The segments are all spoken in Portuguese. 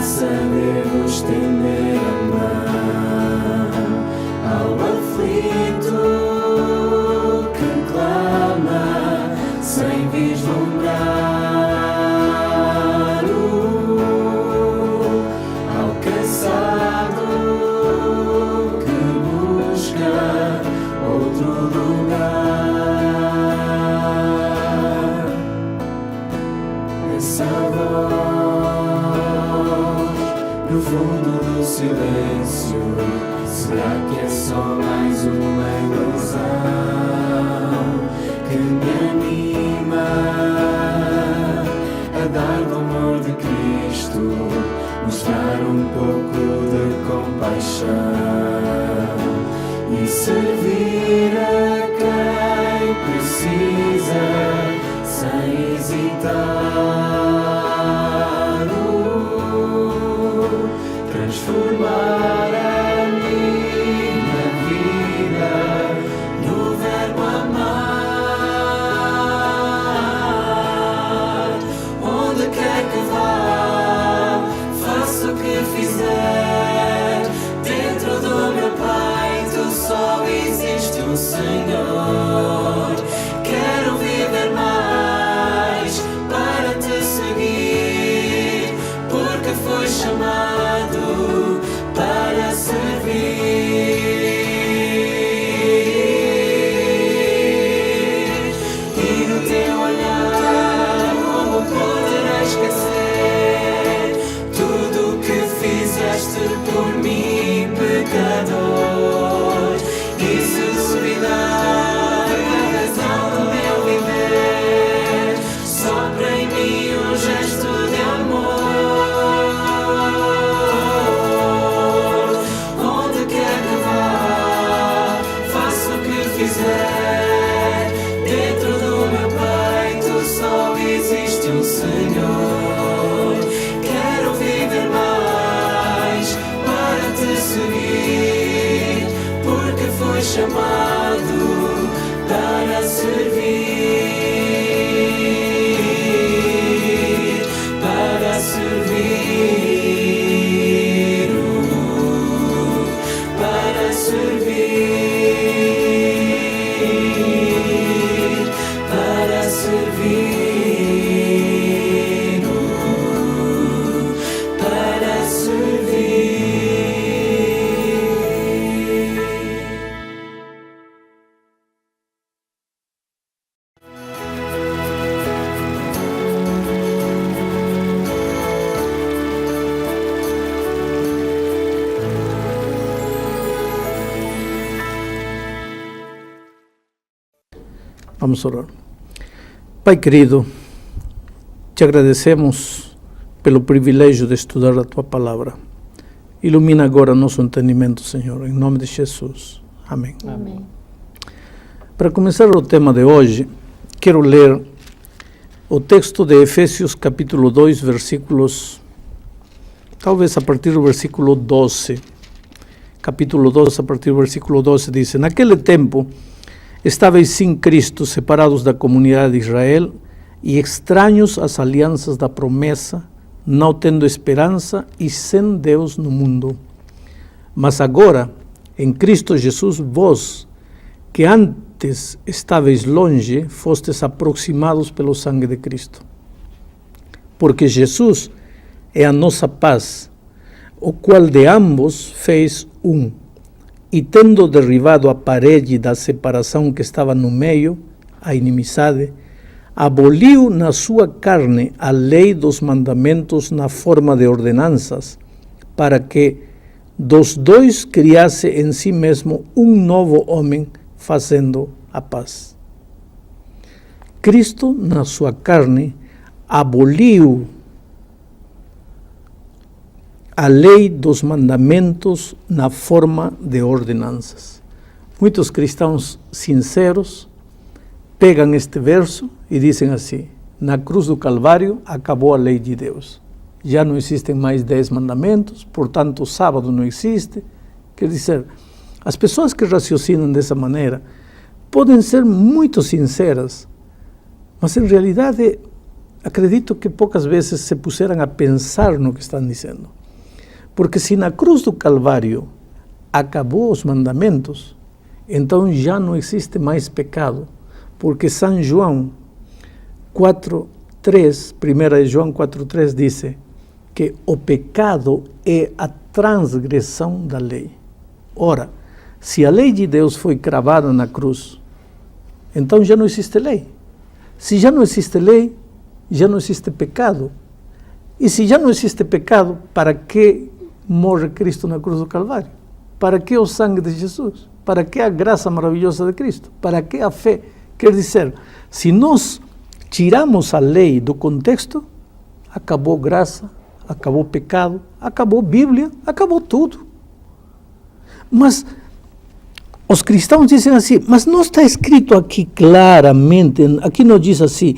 saber estender a mão ao aflito que clama sem vislumbrar ao cansado que busca outro lugar. Essa voz no fundo do silêncio, será que é só mais uma ilusão que me anima a dar do amor de Cristo, mostrar um pouco de compaixão e servir a quem precisa sem hesitar? Transformar a minha vida no verbo amar. Onde quer que vá, faça o que fizer, dentro do meu peito só existe um Senhor. Quero viver mais para te seguir, porque fui chamado para servir. E no teu olhar, como poderás esquecer tudo o que fizeste por mim, pecador? E se duvidar da razão do meu viver, sopra em mim um gesto de amor. Onde quer que vá, faça o que fizer, dentro do meu peito só existe um Senhor. Quero viver mais para te seguir, porque fui chamado para servir, para servir, para servir, para servir, para servir. Vamos orar. Pai querido, te agradecemos pelo privilégio de estudar a Tua Palavra. Ilumina agora nosso entendimento, Senhor, em nome de Jesus. Amém. Amém. Para começar o tema de hoje, quero ler o texto de Efésios capítulo 2, versículos, talvez a partir do versículo 12. Capítulo 2, a partir do versículo 12, diz: Naquele tempo, estáveis sem Cristo, separados da comunidade de Israel e estranhos às alianças da promessa, não tendo esperança e sem Deus no mundo. Mas agora, em Cristo Jesus, vós, que antes estáveis longe, fostes aproximados pelo sangue de Cristo. Porque Jesus é a nossa paz, o qual de ambos fez um, e tendo derribado a parede da separação que estava no meio, a inimizade, aboliu na sua carne a lei dos mandamentos na forma de ordenanças, para que dos dois criasse em si mesmo um novo homem, fazendo a paz. Cristo, na sua carne, aboliu a lei dos mandamentos na forma de ordenanças. Muitos cristãos sinceros pegam este verso e dizem assim: na cruz do Calvário acabou a lei de Deus. Já não existem mais 10 mandamentos, portanto o sábado não existe. Quer dizer, as pessoas que raciocinam dessa maneira podem ser muito sinceras, mas em realidade acredito que poucas vezes se puseram a pensar no que estão dizendo. Porque se na cruz do Calvário acabou os mandamentos, então já não existe mais pecado. Porque São João 4:3, 1 João 4:3 diz que o pecado é a transgressão da lei. Ora, se a lei de Deus foi cravada na cruz, então já não existe lei. Se já não existe lei, já não existe pecado. E se já não existe pecado, para que morre Cristo na cruz do Calvário? Para que o sangue de Jesus? Para que a graça maravilhosa de Cristo? Para que a fé? Quer dizer, se nós tiramos a lei do contexto, acabou graça, acabou pecado, acabou Bíblia, acabou tudo. Mas os cristãos dizem assim, mas não está escrito aqui claramente, aqui não diz assim,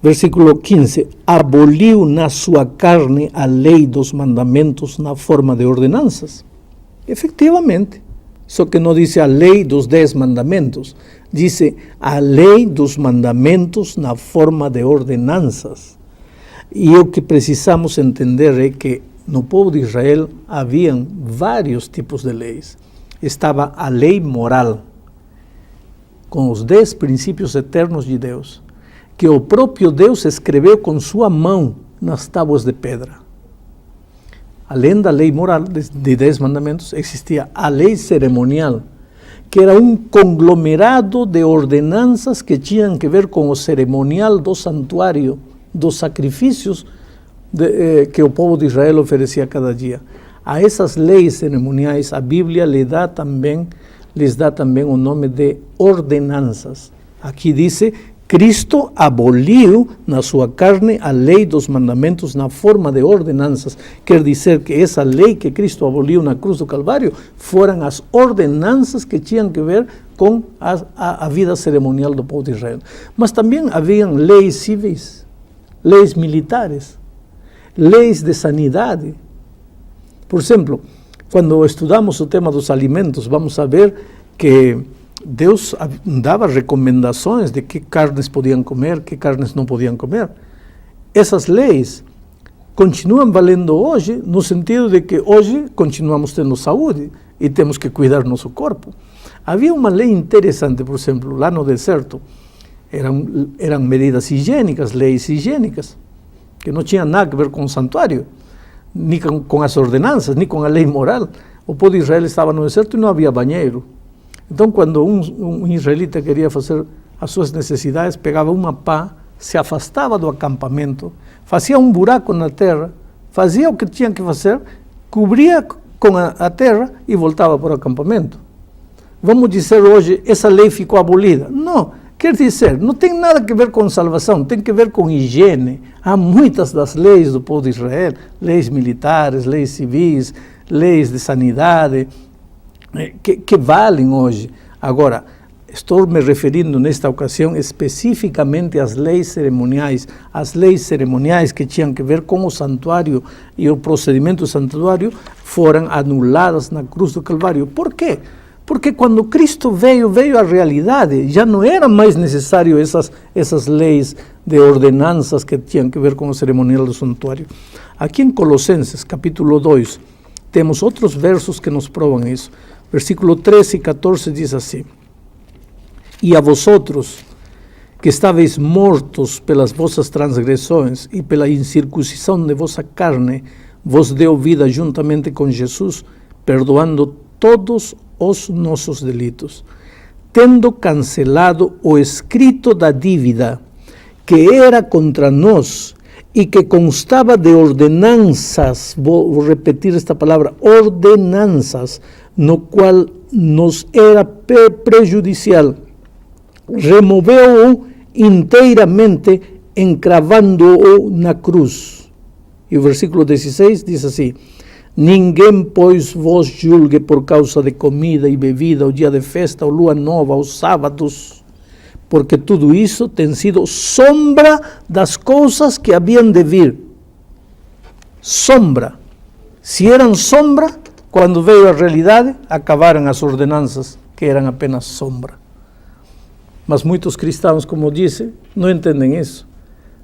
versículo 15, aboliu na sua carne a lei dos mandamentos na forma de ordenanças. Efectivamente, só que não diz a lei dos 10 mandamentos, diz a lei dos mandamentos na forma de ordenanças. E o que precisamos entender é que no povo de Israel haviam vários tipos de leis. Estava a lei moral, com os 10 princípios eternos de Deus, que o próprio Deus escreveu com sua mão nas tábuas de pedra. Além da lei moral de 10 mandamentos, existia a lei cerimonial, que era um conglomerado de ordenanças que tinham que ver com o cerimonial do santuário, dos sacrifícios que o povo de Israel oferecia cada dia. A essas leis cerimoniais, a Bíblia lhes dá também o nome de ordenanças. Aqui diz, Cristo aboliu na sua carne a lei dos mandamentos na forma de ordenanças. Quer dizer que essa lei que Cristo aboliu na cruz do Calvário foram as ordenanças que tinham que ver com a vida cerimonial do povo de Israel. Mas também haviam leis civis, leis militares, leis de sanidade. Por exemplo, quando estudamos o tema dos alimentos, vamos a ver que Deus dava recomendações de que carnes podiam comer, que carnes não podiam comer. Essas leis continuam valendo hoje, no sentido de que hoje continuamos tendo saúde e temos que cuidar nosso corpo. Havia uma lei interessante, por exemplo, lá no deserto, eram medidas higiênicas, leis higiênicas, que não tinham nada a ver com o santuário, nem com as ordenanças, nem com a lei moral. O povo de Israel estava no deserto e não havia banheiro. Então, quando um israelita queria fazer as suas necessidades, pegava uma pá, se afastava do acampamento, fazia um buraco na terra, fazia o que tinha que fazer, cobria com a terra e voltava para o acampamento. Vamos dizer hoje, essa lei ficou abolida. Não, quer dizer, não tem nada a ver com salvação, tem que ver com higiene. Há muitas das leis do povo de Israel, leis militares, leis civis, leis de sanidade, que valem hoje. Agora, estou me referindo nesta ocasião especificamente às leis cerimoniais que tinham que ver com o santuário e o procedimento do santuário foram anuladas na cruz do Calvário. Por quê? Porque quando Cristo veio a realidade, já não era mais necessário essas leis de ordenanças que tinham que ver com o cerimonial do santuário. Aqui em Colossenses, capítulo 2, temos outros versos que nos provam isso. Versículo 13 e 14 diz assim: E a vosotros, que estáveis mortos pelas vossas transgressões e pela incircuncisão de vossa carne, vos deu vida juntamente com Jesus, perdoando todos os nossos delitos, tendo cancelado o escrito da dívida que era contra nós e que constava de ordenanças, vou repetir esta palavra, ordenanças, no qual nos era prejudicial, removeu-o inteiramente, encravando-o na cruz. E o versículo 16 diz assim: Ninguém, pois, vos julgue por causa de comida e bebida, o dia de festa, ou lua nova, os sábados, porque tudo isso tem sido sombra das coisas que haviam de vir. Sombra. Se eram sombra, quando veio a realidade, acabaram as ordenanças, que eram apenas sombra. Mas muitos cristãos, como disse, não entendem isso.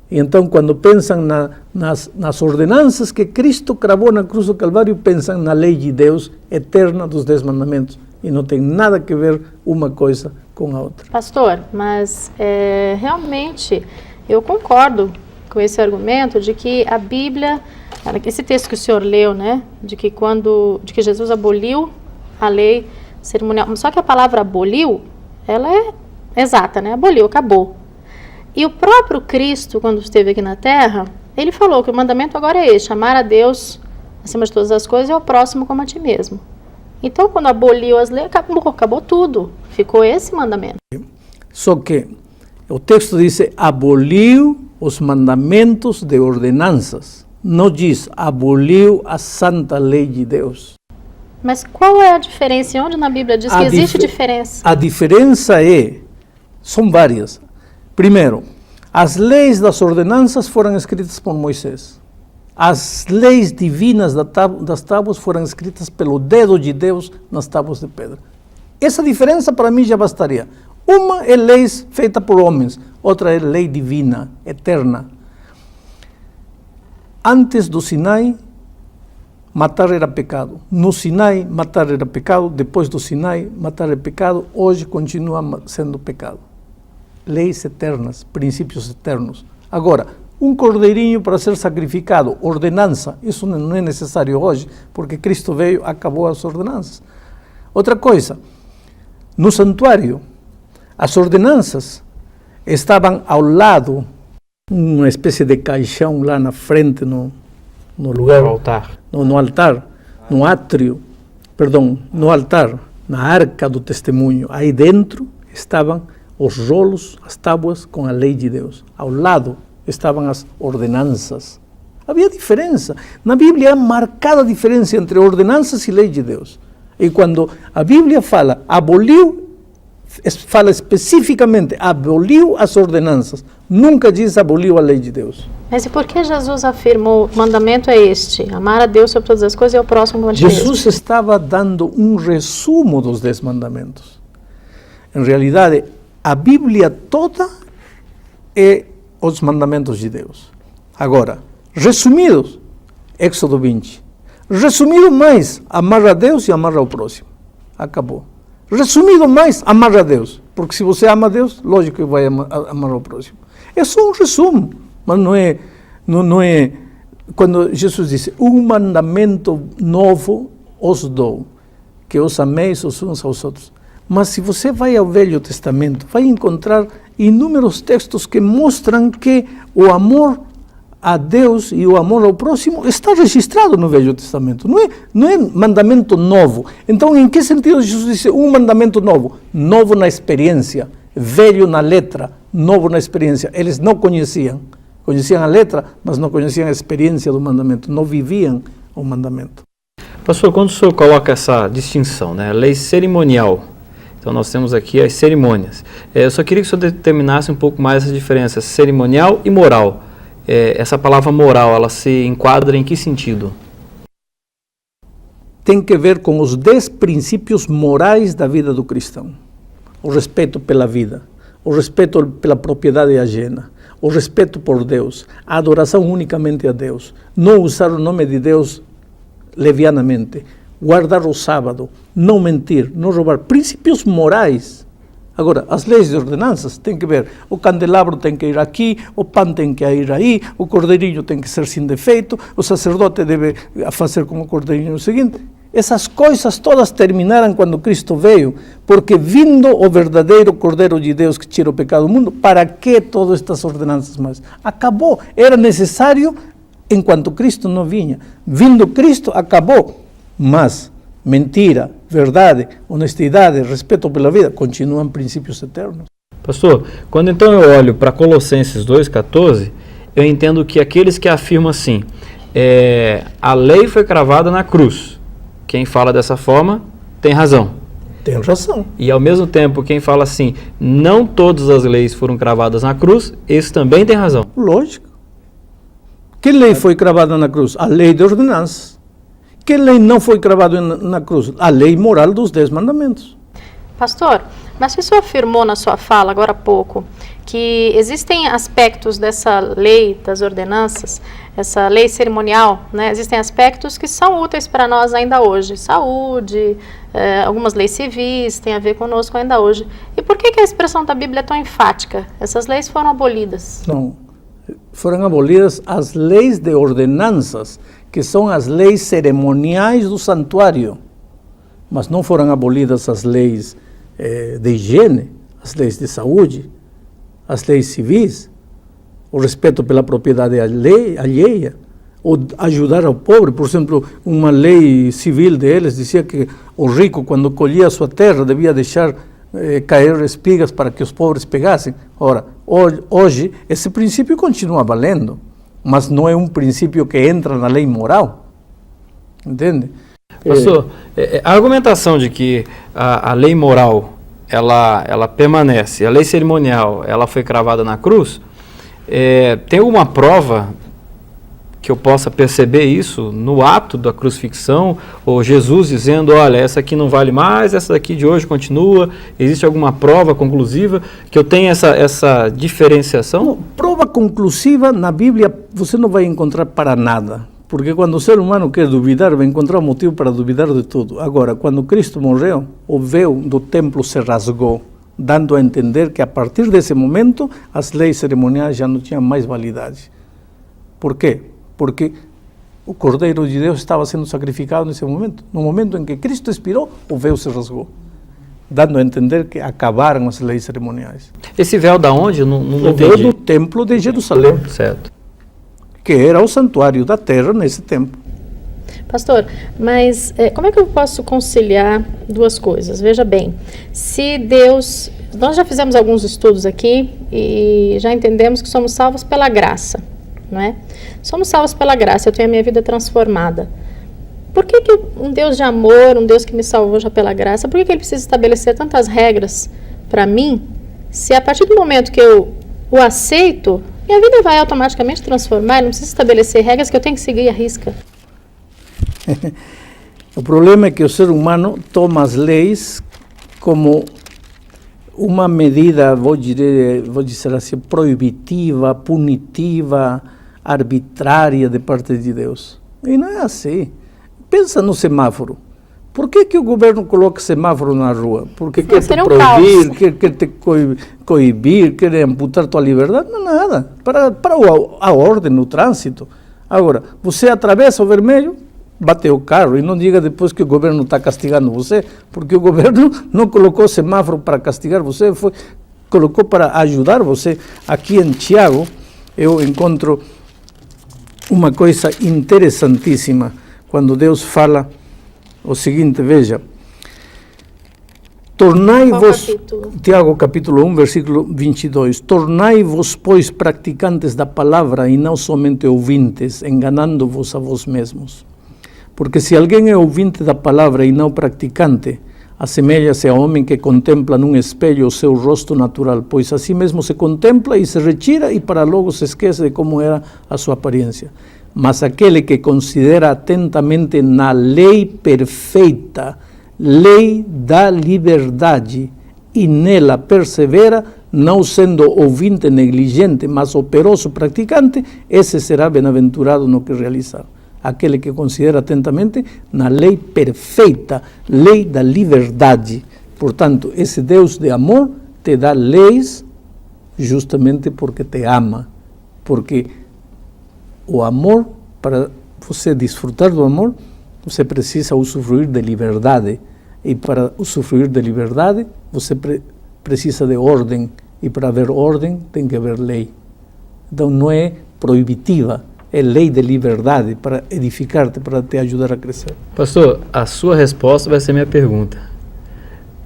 E então, quando pensam nas ordenanças que Cristo cravou na cruz do Calvário, pensam na lei de Deus eterna dos 10 mandamentos. E não tem nada a ver uma coisa com a outra. Pastor, mas realmente eu concordo com esse argumento de que a Bíblia, esse texto que o senhor leu, né, de que Jesus aboliu a lei cerimonial, só que a palavra aboliu, ela é exata, né? Aboliu, acabou. E o próprio Cristo, quando esteve aqui na Terra, ele falou que o mandamento agora é este: amar a Deus acima de todas as coisas e ao próximo como a ti mesmo. Então, quando aboliu as leis, acabou tudo. Ficou esse mandamento. Só que o texto diz: aboliu os mandamentos de ordenanças. Não diz: aboliu a santa lei de Deus. Mas qual é a diferença? Onde na Bíblia diz que existe diferença? A diferença são várias. Primeiro, as leis das ordenanças foram escritas por Moisés. As leis divinas das tábuas foram escritas pelo dedo de Deus nas tábuas de pedra. Essa diferença para mim já bastaria. Uma é lei feita por homens, outra é lei divina, eterna. Antes do Sinai, matar era pecado. No Sinai, matar era pecado. Depois do Sinai, matar é pecado. Hoje continua sendo pecado. Leis eternas, princípios eternos. Agora, um cordeirinho para ser sacrificado, ordenança, isso não é necessário hoje, porque Cristo veio, acabou as ordenanças. Outra coisa, no santuário, as ordenanças estavam ao lado, uma espécie de caixão lá na frente, no lugar, no altar, no átrio, no altar, na arca do testemunho. Aí dentro estavam os rolos, as tábuas com a lei de Deus. Ao lado estavam as ordenanças. Havia diferença. Na Bíblia há marcada diferença entre ordenanças e lei de Deus. E quando a Bíblia fala aboliu, fala especificamente aboliu as ordenanças. Nunca diz aboliu a lei de Deus. Mas e por que Jesus afirmou, o mandamento é este: amar a Deus sobre todas as coisas e ao próximo como a ti mesmo? Jesus estava dando um resumo dos 10 mandamentos. Em realidade, a Bíblia toda é os mandamentos de Deus. Agora, resumidos, Éxodo 20. Resumido mais, amar a Deus e amar ao próximo. Acabou. Resumido mais, amar a Deus. Porque se você ama a Deus, lógico que vai amar ao próximo. É só um resumo, mas não é quando Jesus disse: um mandamento novo os dou, que os ameis os uns aos outros. Mas se você vai ao Velho Testamento, vai encontrar inúmeros textos que mostram que o amor a Deus e o amor ao próximo está registrado no Velho Testamento. Não é mandamento novo. Então, em que sentido Jesus disse um mandamento novo? Novo na experiência, velho na letra, novo na experiência. Eles não conheciam a letra, mas não conheciam a experiência do mandamento, não viviam o mandamento. Pastor, quando o senhor coloca essa distinção, né, lei cerimonial, então nós temos aqui as cerimônias. Eu só queria que o senhor determinasse um pouco mais essa diferença cerimonial e moral. Essa palavra moral, ela se enquadra em que sentido? Tem que ver com os 10 princípios morais da vida do cristão. O respeito pela vida, o respeito pela propriedade ajena, o respeito por Deus, a adoração unicamente a Deus, não usar o nome de Deus levianamente, guardar o sábado, não mentir, não roubar, princípios morais. Agora, as leis de ordenanças têm que ver, o candelabro tem que ir aqui, o pão tem que ir aí, o cordeirinho tem que ser sem defeito, o sacerdote deve fazer como o cordeirinho seguinte. Essas coisas todas terminaram quando Cristo veio, porque vindo o verdadeiro Cordeiro de Deus que tira o pecado do mundo, para que todas estas ordenanças mais? Acabou, era necessário enquanto Cristo não vinha. Vindo Cristo, acabou, mas mentira, verdade, honestidade, respeito pela vida, continuam princípios eternos. Pastor, quando então eu olho para Colossenses 2,14, eu entendo que aqueles que afirmam assim, a lei foi cravada na cruz. Quem fala dessa forma tem razão. Tem razão. E ao mesmo tempo, quem fala assim, não todas as leis foram cravadas na cruz, esse também tem razão. Lógico. Que lei foi cravada na cruz? A lei de ordenanças. Que lei não foi cravada na cruz? A lei moral dos 10 mandamentos. Pastor, Mas o senhor afirmou na sua fala, agora há pouco, que existem aspectos dessa lei das ordenanças, essa lei cerimonial, né? Existem aspectos que são úteis para nós ainda hoje. Saúde, algumas leis civis têm a ver conosco ainda hoje. E por que a expressão da Bíblia é tão enfática? Essas leis foram abolidas. Não, foram abolidas as leis de ordenanças, que são as leis cerimoniais do santuário, mas não foram abolidas as leis de higiene, as leis de saúde, as leis civis, o respeito pela propriedade alheia, ou ajudar ao pobre. Por exemplo, uma lei civil deles dizia que o rico, quando colhia a sua terra, devia deixar cair espigas para que os pobres pegassem. Ora, hoje, esse princípio continua valendo, mas não é um princípio que entra na lei moral, entende? Pastor, a argumentação de que a lei moral ela permanece, a lei cerimonial ela foi cravada na cruz, tem alguma prova que eu possa perceber isso no ato da crucifixão, ou Jesus dizendo, olha, essa aqui não vale mais, essa daqui de hoje continua? Existe alguma prova conclusiva que eu tenha essa diferenciação? Não, prova conclusiva na Bíblia você não vai encontrar para nada, porque quando o ser humano quer duvidar, vai encontrar motivo para duvidar de tudo. Agora, quando Cristo morreu, o véu do templo se rasgou, dando a entender que a partir desse momento as leis cerimoniais já não tinham mais validade. Por quê? Porque o Cordeiro de Deus estava sendo sacrificado nesse momento. No momento em que Cristo expirou, o véu se rasgou, dando a entender que acabaram as leis cerimoniais. Esse véu da onde? Não o véu do templo de Jerusalém, certo, que era o santuário da terra nesse tempo. Pastor, mas como é que eu posso conciliar duas coisas? Veja bem, se Deus... Nós já fizemos alguns estudos aqui e já entendemos que somos salvos pela graça, não é? Somos salvos pela graça, eu tenho a minha vida transformada. Por que um Deus de amor, um Deus que me salvou já pela graça, por que ele precisa estabelecer tantas regras para mim, se a partir do momento que eu o aceito, minha vida vai automaticamente transformar, não precisa estabelecer regras que eu tenho que seguir à risca? O problema é que o ser humano toma as leis como uma medida, vou dizer assim, proibitiva, punitiva, arbitrária de parte de Deus. E não é assim. Pensa no semáforo. Por que o governo coloca semáforo na rua? Porque quer te proibir, quer te coibir, quer amputar tua liberdade? Não, nada. Para a ordem no trânsito. Agora, você atravessa o vermelho, bate o carro, e não diga depois que o governo está castigando você, porque o governo não colocou semáforo para castigar você, colocou para ajudar você. Aqui em Tiago, eu encontro uma coisa interessantíssima, quando Deus fala o seguinte, veja, tornai-vos, Tiago capítulo 1, versículo 22, tornai-vos, pois, praticantes da palavra e não somente ouvintes, enganando-vos a vós mesmos. Porque se alguém é ouvinte da palavra e não praticante, assemelha-se a homem que contempla num espelho o seu rosto natural, pois assim mesmo se contempla e se retira e para logo se esquece de como era a sua aparência. Mas aquele que considera atentamente na lei perfeita, lei da liberdade, e nela persevera, não sendo ouvinte negligente, mas operoso praticante, esse será bem-aventurado no que realizar. Aquele que considera atentamente na lei perfeita, lei da liberdade. Portanto, esse Deus de amor te dá leis justamente porque te ama. Porque o amor, para você desfrutar do amor, você precisa usufruir de liberdade. E para usufruir de liberdade, você precisa de ordem. E para haver ordem, tem que haver lei. Então não é proibitiva, é lei de liberdade para edificar-te, para te ajudar a crescer. Pastor, a sua resposta vai ser minha pergunta.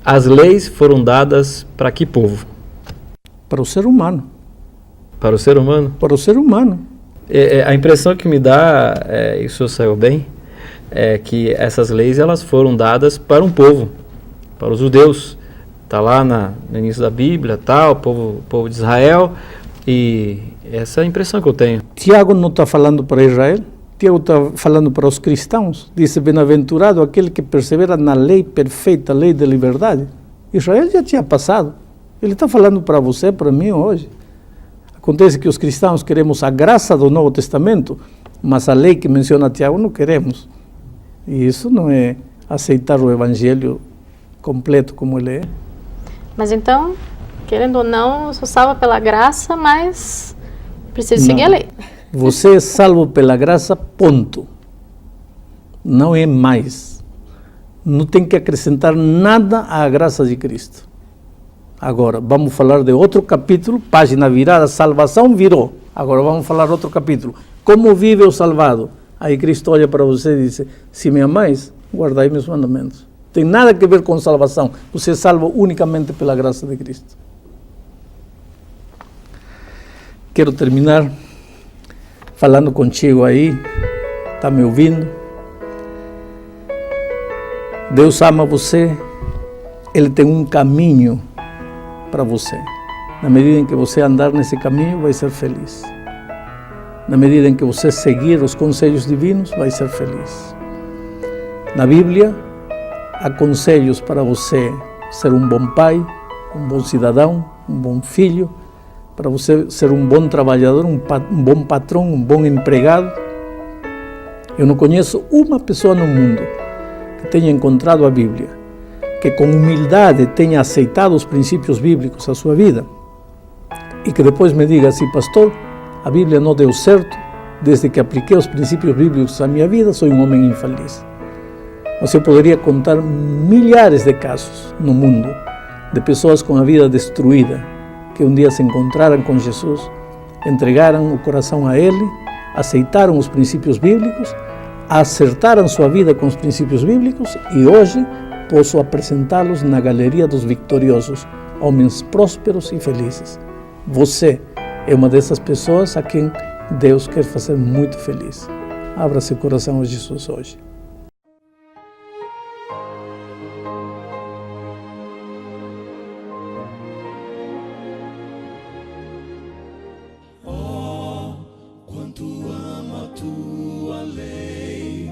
As leis foram dadas para que povo? Para o ser humano. Para o ser humano? Para o ser humano. A impressão que me dá, e o senhor saiu bem, é que essas leis elas foram dadas para um povo, para os judeus. Está lá no início da Bíblia, o povo de Israel, e essa é a impressão que eu tenho. Tiago não está falando para Israel, Tiago está falando para os cristãos. Diz, bem-aventurado aquele que persevera na lei perfeita, lei de liberdade. Israel já tinha passado. Ele está falando para você, para mim hoje. Acontece que os cristãos queremos a graça do Novo Testamento, mas a lei que menciona Tiago não queremos. E isso não é aceitar o Evangelho completo como ele é. Mas então, querendo ou não, eu sou salva pela graça, mas preciso seguir a lei. Você é salvo pela graça, ponto. Não é mais. Não tem que acrescentar nada à graça de Cristo. Agora, vamos falar de outro capítulo, página virada, salvação virou. Agora vamos falar outro capítulo. Como vive o salvado? Aí Cristo olha para você e diz, se me amais, guardai meus mandamentos. Tem nada a ver com salvação. Você é salvo unicamente pela graça de Cristo. Quero terminar falando contigo aí. Está me ouvindo? Deus ama você. Ele tem um caminho para você. Na medida em que você andar nesse caminho, vai ser feliz. Na medida em que você seguir os conselhos divinos, vai ser feliz. Na Bíblia, há conselhos para você ser um bom pai, um bom cidadão, um bom filho, para você ser um bom trabalhador, um bom patrão, um bom empregado. Eu não conheço uma pessoa no mundo que tenha encontrado a Bíblia, que com humildade tenha aceitado os princípios bíblicos à sua vida e que depois me diga assim, pastor, a Bíblia não deu certo, desde que apliquei os princípios bíblicos à minha vida, sou um homem infeliz. Você poderia contar milhares de casos no mundo de pessoas com a vida destruída, que um dia se encontraram com Jesus, entregaram o coração a Ele, aceitaram os princípios bíblicos, acertaram sua vida com os princípios bíblicos e hoje posso apresentá-los na galeria dos vitoriosos, homens prósperos e felizes. Você é uma dessas pessoas a quem Deus quer fazer muito feliz. Abra seu coração a Jesus hoje. Quanto amo a tua lei,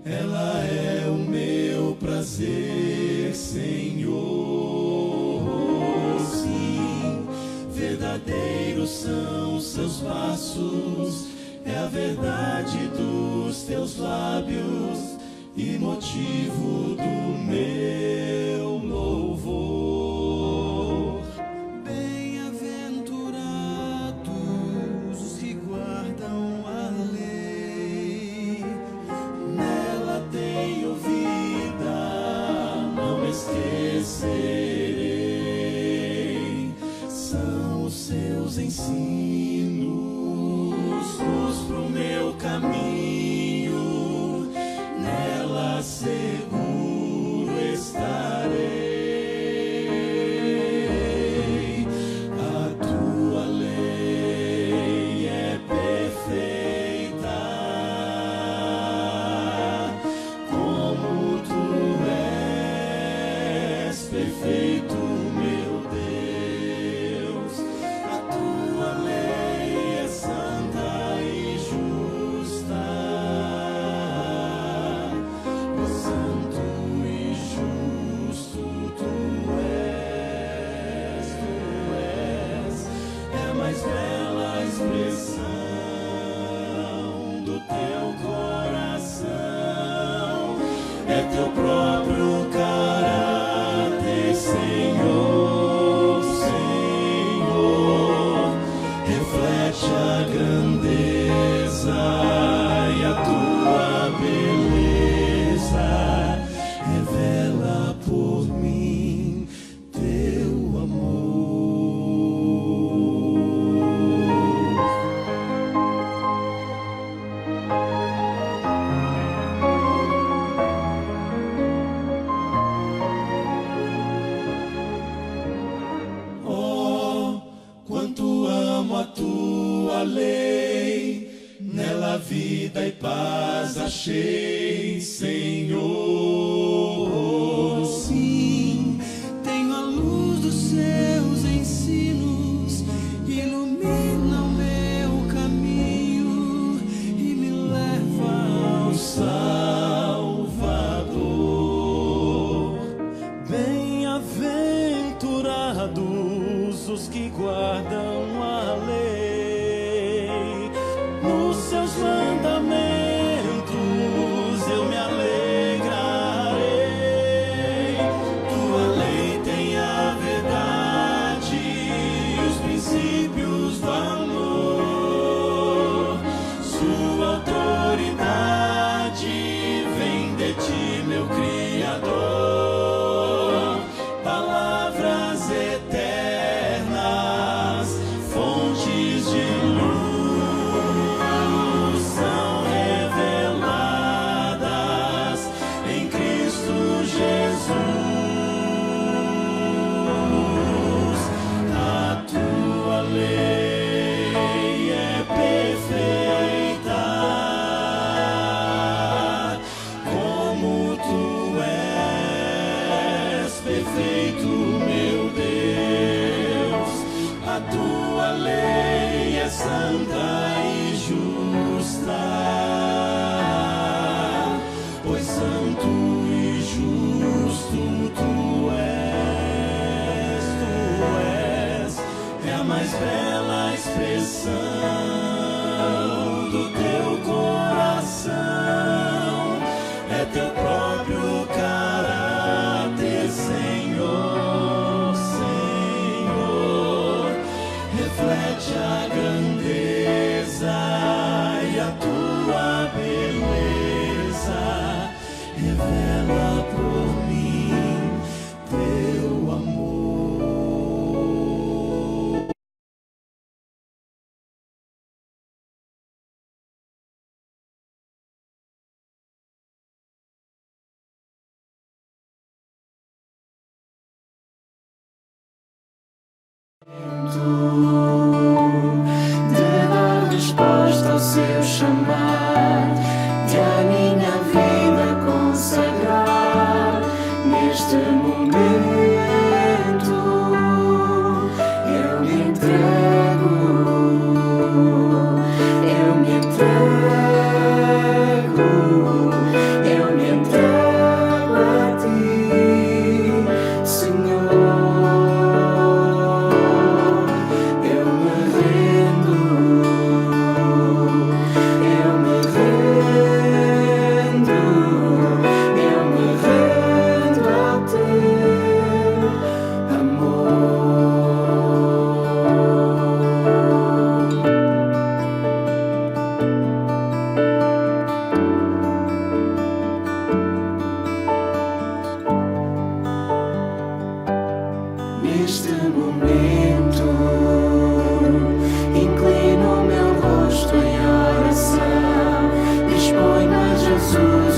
ela é o meu prazer, Senhor. Sim, verdadeiros são os seus passos, é a verdade dos teus lábios e motivo do meu louvor. Bem-aventurados os que guardam a lei, nela tenho vida, não me esquecerei. São os seus ensinos, luz pro meu caminho, nela seguro estarei. A tua lei é perfeita, como tu és perfeito, meu Deus. A tua lei é santa e justa, santo e justo tu és, é a mais bela expressão do teu coração, é teu próprio caráter, Senhor, Senhor, reflete a grandeza e a tua beleza, revela por mim teu amor. Oh, quanto amo a tua lei, nela vida e paz achei, Senhor. Sim, tenho a luz dos seus ensinos, ilumina o meu caminho e me leva ao Salvador. Bem-aventurado os que guardam a lei. Nos seus mandamentos eu me alegrarei. Tua lei tem a verdade e os princípios do amor. Sua autoridade vem de ti, meu Criador. Palavras eternas, fontes de luz, são reveladas em Cristo Jesus. A tua lei é perfeita, como tu és perfeito, meu Deus. A tua lei é santa e justa, pois santo e justo tu és, é a mais bela expressão do teu coração, é teu próprio caráter, Senhor, Senhor. Reflete a grandeza e a tua beleza, revela por mim teu amor. De dar resposta ao seu chamar, de a minha vida consagrar. Neste momento eu me entrego, eu me entrego, eu me entrego a ti, Senhor. Eu me rendo, eu me rendo, eu me rendo ao teu amor. Neste momento inclino meu rosto em oração, disponho a Jesus